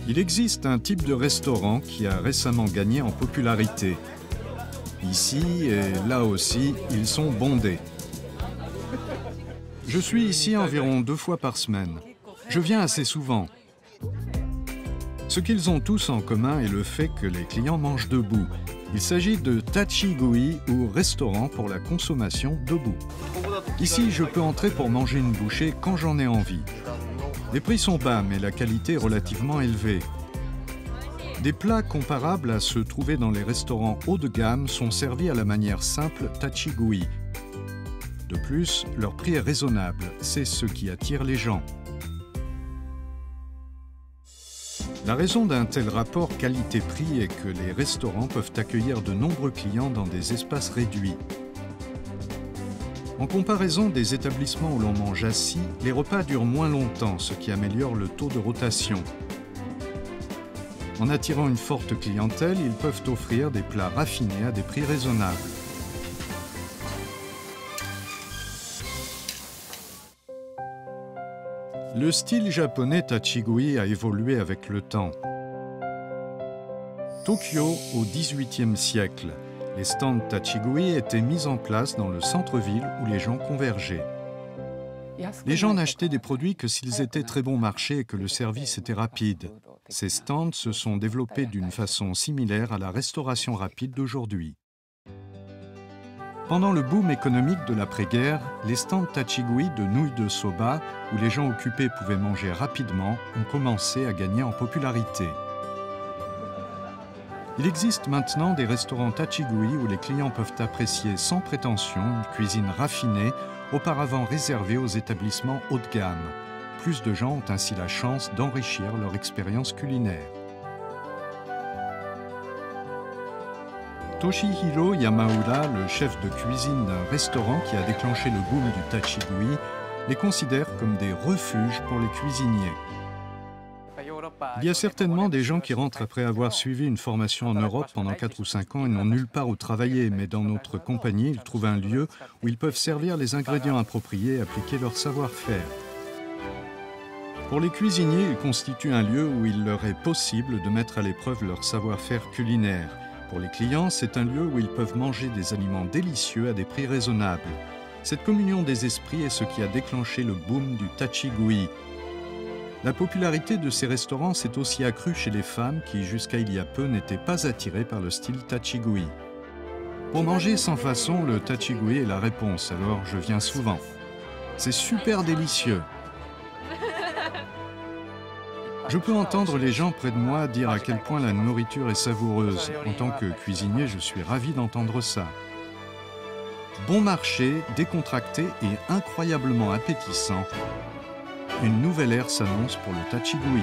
Il existe un type de restaurant qui a récemment gagné en popularité. Ici et là aussi, ils sont bondés. Je suis ici environ 2 fois par semaine. Je viens assez souvent. Ce qu'ils ont tous en commun est le fait que les clients mangent debout. Il s'agit de Tachi-gui ou restaurant pour la consommation debout. Ici, je peux entrer pour manger une bouchée quand j'en ai envie. Les prix sont bas, mais la qualité est relativement élevée. Des plats comparables à ceux trouvés dans les restaurants haut de gamme sont servis à la manière simple Tachi-gui. De plus, leur prix est raisonnable, c'est ce qui attire les gens. La raison d'un tel rapport qualité-prix est que les restaurants peuvent accueillir de nombreux clients dans des espaces réduits. En comparaison des établissements où l'on mange assis, les repas durent moins longtemps, ce qui améliore le taux de rotation. En attirant une forte clientèle, ils peuvent offrir des plats raffinés à des prix raisonnables. Le style japonais Tachi-gui a évolué avec le temps. Tokyo, au XVIIIe siècle, les stands Tachi-gui étaient mis en place dans le centre-ville où les gens convergeaient. Les gens n'achetaient des produits que s'ils étaient très bon marché et que le service était rapide. Ces stands se sont développés d'une façon similaire à la restauration rapide d'aujourd'hui. Pendant le boom économique de l'après-guerre, les stands Tachi-gui de nouilles de soba, où les gens occupés pouvaient manger rapidement, ont commencé à gagner en popularité. Il existe maintenant des restaurants Tachi-gui où les clients peuvent apprécier sans prétention une cuisine raffinée, auparavant réservée aux établissements haut de gamme. Plus de gens ont ainsi la chance d'enrichir leur expérience culinaire. Toshihiro Yamaura, le chef de cuisine d'un restaurant qui a déclenché le boom du Tachi-gui, les considère comme des refuges pour les cuisiniers. Il y a certainement des gens qui rentrent après avoir suivi une formation en Europe pendant 4 ou 5 ans et n'ont nulle part où travailler, mais dans notre compagnie, ils trouvent un lieu où ils peuvent servir les ingrédients appropriés et appliquer leur savoir-faire. Pour les cuisiniers, il constitue un lieu où il leur est possible de mettre à l'épreuve leur savoir-faire culinaire. Pour les clients, c'est un lieu où ils peuvent manger des aliments délicieux à des prix raisonnables. Cette communion des esprits est ce qui a déclenché le boom du Tachi-gui. La popularité de ces restaurants s'est aussi accrue chez les femmes qui, jusqu'à il y a peu, n'étaient pas attirées par le style Tachi-gui. Pour manger sans façon, le Tachi-gui est la réponse, alors je viens souvent. C'est super délicieux. Je peux entendre les gens près de moi dire à quel point la nourriture est savoureuse. En tant que cuisinier, je suis ravi d'entendre ça. Bon marché, décontracté et incroyablement appétissant. Une nouvelle ère s'annonce pour le Tachi-gui.